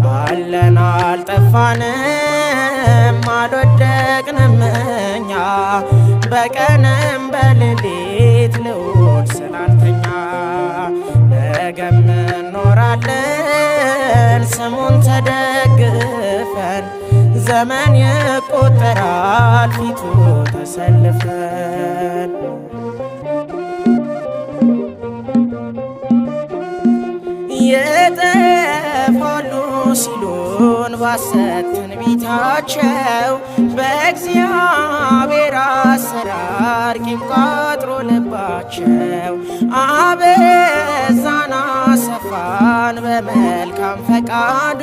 አለን አልጠፋንም አልወደቅንም እኛ በቀንም በሌሊት ልዑል ስላልተኛ ነገም እንኖራለን ስሙን ተደግፈን ዘመን ይቆጠራል ፊቱ ተሰልፈን የጠፋሉ ሲሉን ባሰት ትንቢታቸው በእግዚአብሔር አሰራር ቂም ቋጥሮ ልባቸው አበዛን አሰፋን በመልካም ፈቃዱ